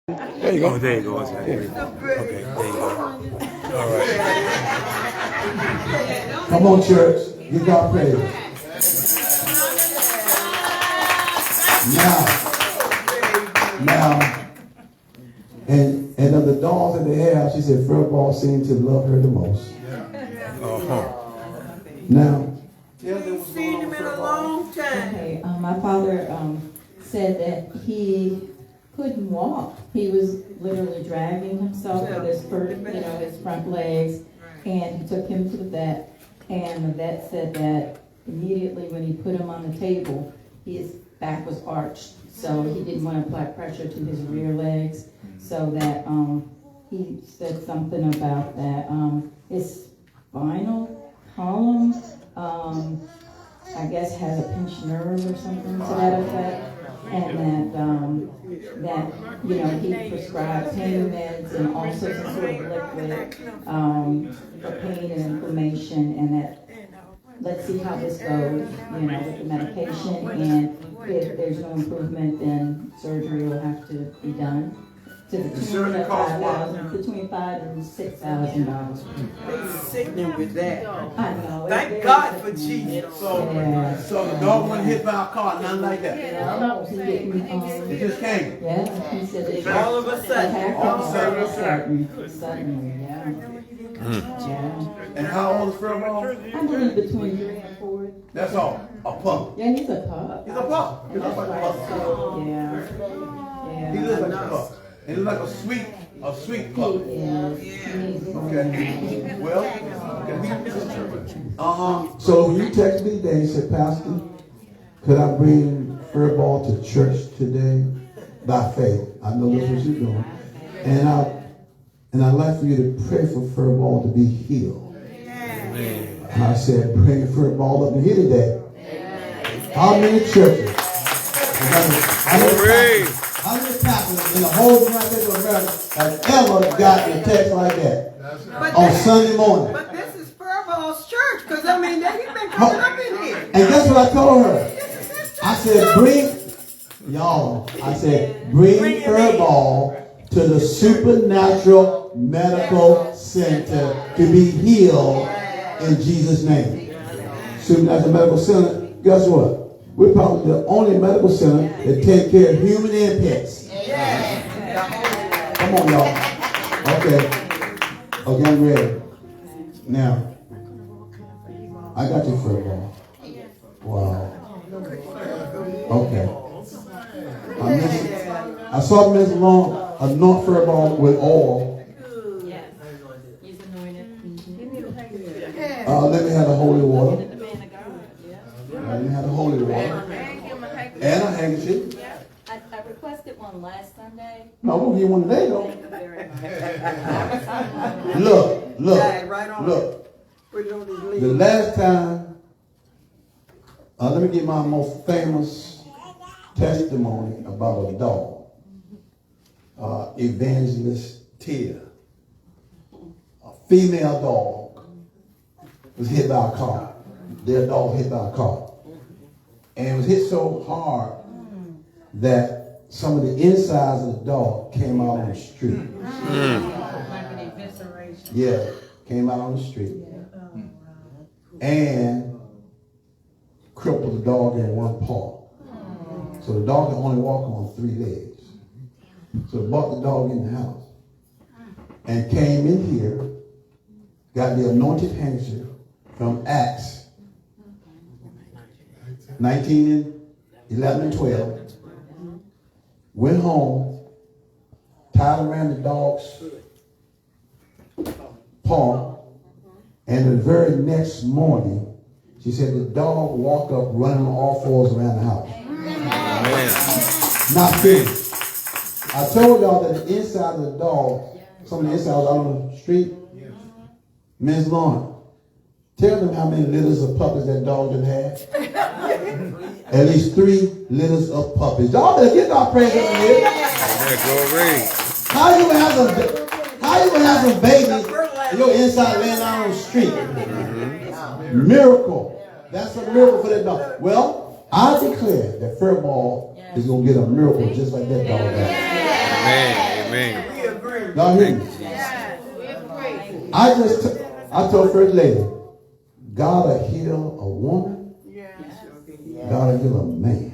There you go. Oh, there you go. Okay, there you go. All right. Come on, church. Give God praise. Now, and of the dolls that they have, she said Furball seemed to love her the most. Now, You've seen him in a long time. Okay, my father said that he couldn't walk. He was literally dragging himself with his his front legs, and he took him to the vet. And the vet said that immediately when he put him on the table, his back was arched, so he didn't want to apply pressure to his rear legs. So that he said something about that his spinal column, I guess, has a pinched nerve or something to that effect. And that he prescribed pain meds and also some sort of liquid for pain and inflammation, and that let's see how this goes, with the medication, and if there's no improvement, then surgery will have to be done. To the tune of between $5,000 and $6,000. They sickening with that. I know. Thank God for Jesus. so the dog wasn't hit by a car, nothing like that. It just came. Yeah, he said it All of a sudden. All of a sudden. Suddenly, yeah. Yeah. And how old is Furball? I believe between 3 and 4. That's all. A pup. Yeah, he's a pup. He's a pup. He looks like a pup. Yeah. He looks like a pup. He looks like a sweet pup. Okay. Well, so when you text me today, you said, Pastor, could I bring Furball to church today? By faith. I know that's what you're doing. And I'd like for you to pray for Furball to be healed. I said, bring Furball up here today. How many churches? How many pastors in the whole United States of America have ever gotten a text like that on Sunday morning? But this is Furball's church, because he's been coming up in here. And guess what I told her? I said, bring Furball to the Supernatural Medical Center to be healed in Jesus' name. Supernatural Medical Center, guess what? We're probably the only medical center that take care of human and pets. Come on, y'all. Okay, I'm ready. Now, I got you, Furball. Wow. Okay. I saw Miss Long anoint Furball with oil. Yes. He's anointed. Let me have the holy water. Let me have the holy water. And a handkerchief. I requested one last Sunday. No, I'm going to get one today, though. Thank you very much. Look. The last time, let me give my most famous testimony about a dog. Evangelist Tia. A female dog was hit by a car. Their dog hit by a car. And it was hit so hard that some of the insides of the dog came out on the street. Yeah, came out on the street. And crippled the dog in one paw. So the dog can only walk on 3 legs. So they brought the dog in the house and came in here, got the anointed handkerchief from Acts 19:11 and 12, went home, tied around the dog's paw, and the very next morning, she said the dog walked up running on all fours around the house. Not finished. I told y'all that the inside of the dog, some of the inside was out on the street. Ms. Lauren, tell them how many litters of puppies that dog done had. At least 3 litters of puppies. Y'all better get our praise up here. How you gonna have some babies and your inside laying down on the street? Miracle. That's a miracle for that dog. Well, I declare that Furball is gonna get a miracle just like that dog has. Amen. We agree. Y'all hear me? Yeah, we agree. I told First Lady, God will heal a woman. God will heal a man.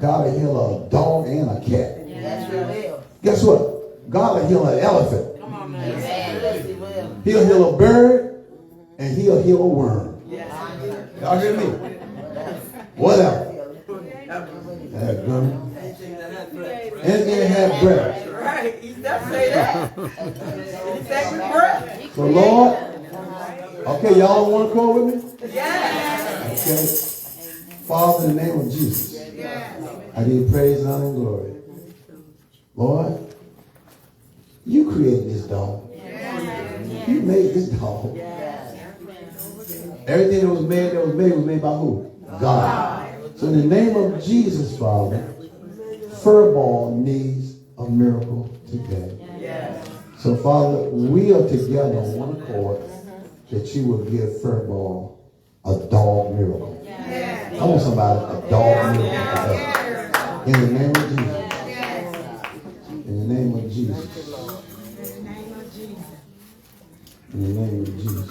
God will heal a dog and a cat. Guess what? God will heal an elephant. He'll heal a bird and he'll heal a worm. Y'all hear me? Whatever. That good. Anything that has breath. Right, he does say that. He said with breath. So Lord, okay, y'all want to call with me? Yes. Okay. Father, in the name of Jesus, I give you praise, honor, and glory. Lord, you created this dog. You made this dog. Everything that was made by who? God. So in the name of Jesus, Father, Furball needs a miracle today. So Father, we are together on one accord that you will give Furball a dog miracle. I want somebody a dog miracle today. In the name of Jesus. In the name of Jesus. In the name of Jesus.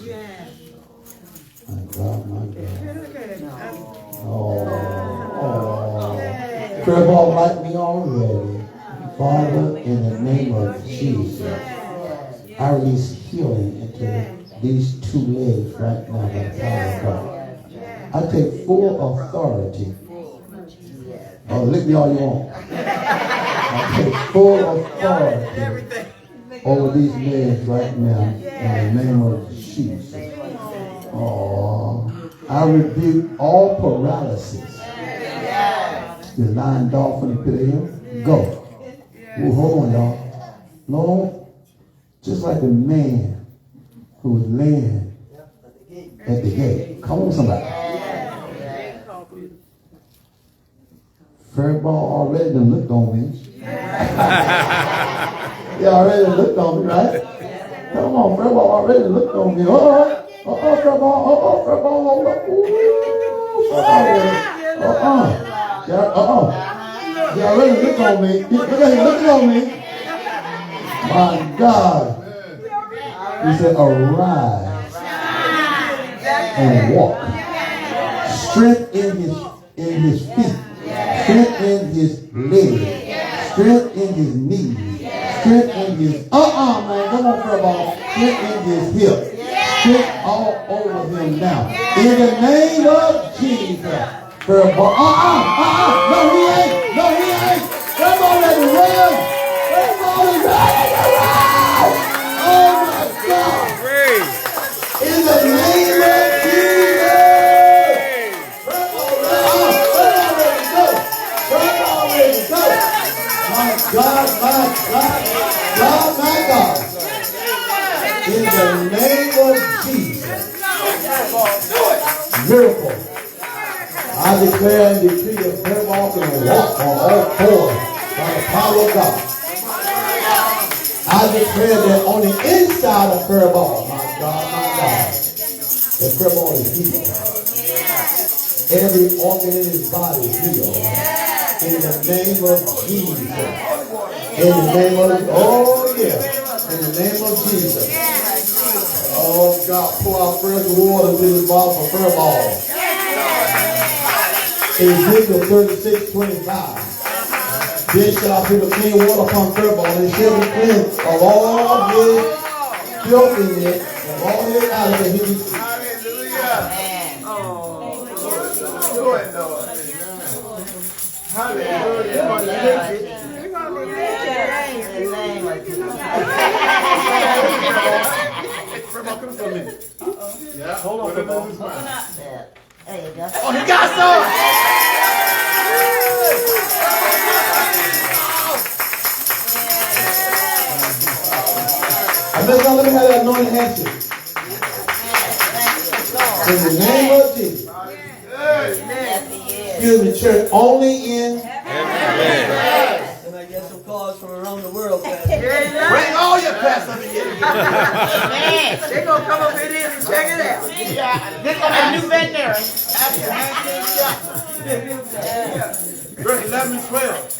My God, my God. Furball like me already. Father, in the name of Jesus, I release healing into these two legs right now by the power of God. I take full authority. Oh, lick me all you want. I take full authority over these legs right now in the name of Jesus. Oh, I rebuke all paralysis. The lying dog from the pit of hell, go. Ooh, hold on, y'all. Lord, just like the man who was laying at the gate. Come on, somebody. Furball already done looked on me. He already looked on me, right? Come on, Furball already looked on me. Furball, hold up. He already looked on me. Look at him looking on me. My God. He said, arise and walk. Strength in his feet. Strength in his legs. Strength in his knees. Strength in his man, come on, Furball. Strength in his hip. Strength all over him now. In the name of Jesus. Furball. No, he ain't. No, he ain't. Furball ready to run. Furball is ready to run. Oh my God. In the name of Jesus. Furball ready to go. Furball ready to go. My God, my God. In the name of Jesus. Miracle. I declare and decree that Furball can walk on all fours by the power of God. I declare that on the inside of Furball, my God, that Furball is healed. Every organ in his body is healed. In the name of Jesus. In the name of, oh yeah. In the name of Jesus. Oh God, pour out fresh water to his bottle for Furball. Ezekiel 36:25. Then shall I put a clean water upon Furball, and it shall be cleansed of all his filthiness, of all his allergies. Hallelujah. Oh, do it, Lord. Hallelujah. Furball, come for a minute. Yeah, hold on. There you go. Oh, he got some. I bet y'all let me have that anointed handshake. In the name of Jesus. Excuse me, church, only in And I get some calls from around the world. Bring all your pastors in here. They're going to come up in here and check it out. This is a new veterinarian. Verse 11 and 12.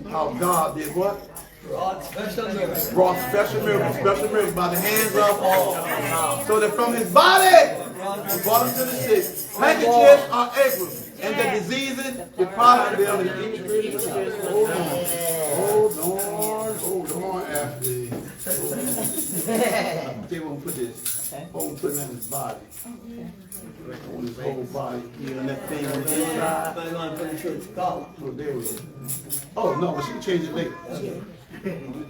How God did what? Brought special miracles. Brought special miracles by the hands of all. So that from his body, he brought him to the sick. Handkerchiefs are aprons, and the diseases departed them in each spirit of the Hold on, Ashley. They won't put this. Won't put it in his body. On his whole body. You know that thing on the inside. I'm going to put it in collar. Oh, there we go. Oh no, but she can change it later.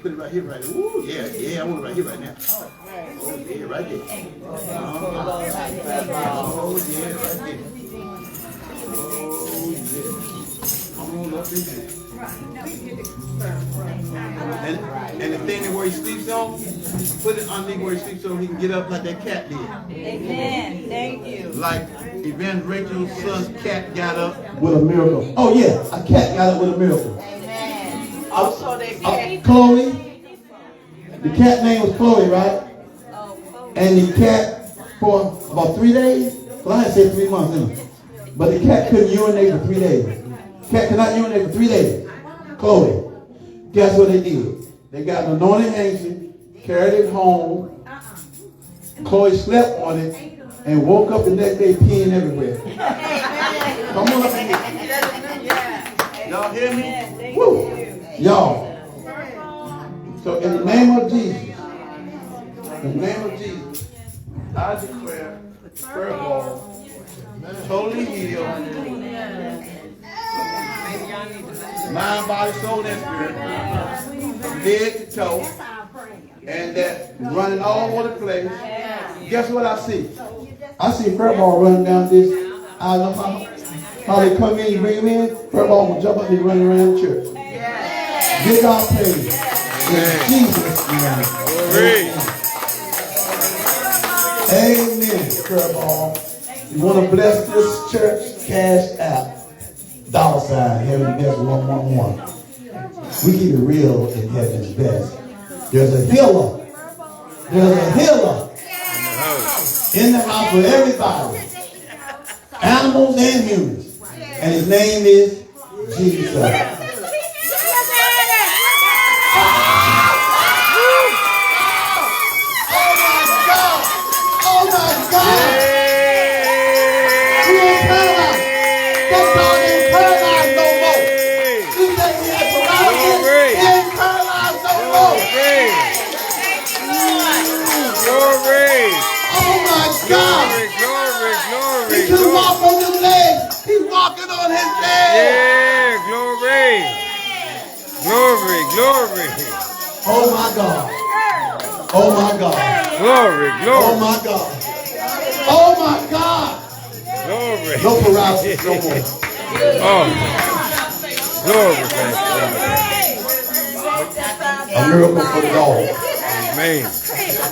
Put it right here, right. Ooh, yeah, I want it right here, right now. Oh, yeah, right there. Oh, yeah, right there. Oh, yeah. All up in there. And the thing that where he sleeps on, put it underneath where he sleeps so he can get up like that cat did. Amen. Thank you. Like Evangelist Rachel's son's cat got up with a miracle. Oh yeah, a cat got up with a miracle. Amen. Also, they Chloe. The cat name was Chloe, right? And the cat for about 3 days. Well, I had said 3 months, didn't I? But the cat couldn't urinate for 3 days. Cat could not urinate for 3 days. Chloe. Guess what they did? They got an anointed handkerchief, carried it home. Chloe slept on it and woke up the next day peeing everywhere. Come on up here. Y'all hear me? Woo! Y'all. So in the name of Jesus, I declare Furball totally healed. Mind, body, soul, and spirit. From head to toe. And that running all over the place. Guess what I see? I see Furball running down this. I don't know how they come in, you bring him in. Furball will jump up and run around the church. Give God praise. In Jesus' name. Amen. Furball. You want to bless this church? Cash App. $ Heaven Best 111. We keep it real in Heaven's Best. There's a healer. There's a healer in the house for everybody. Animals and humans. And his name is Jesus. Glory. Oh my God. Oh my God. Glory. Oh my God. Oh my God. Glory. No paralysis no more. Oh. Glory. A miracle for the Lord. Amen.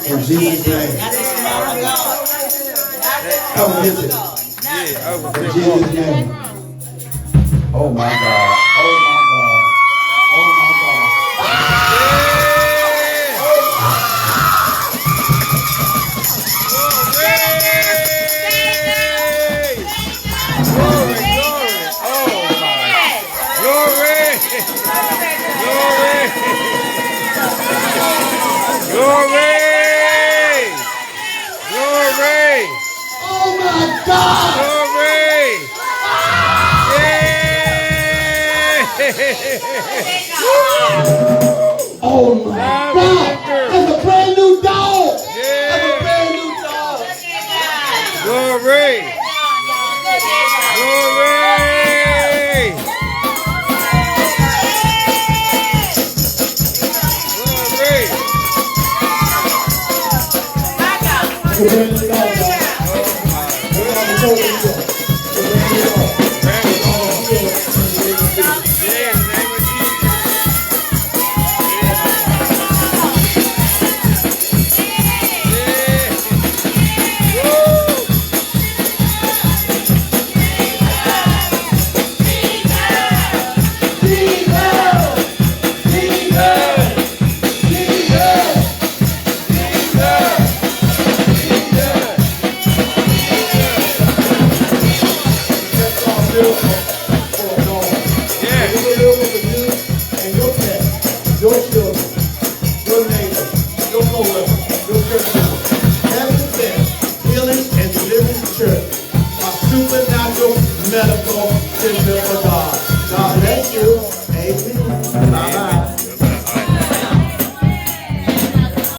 In Jesus' name. Come visit. In Jesus' name. Oh my God. Oh my God. Oh my God! That's a brand new dog! That's a brand new dog! Glory! That's a brand new dog, Sister for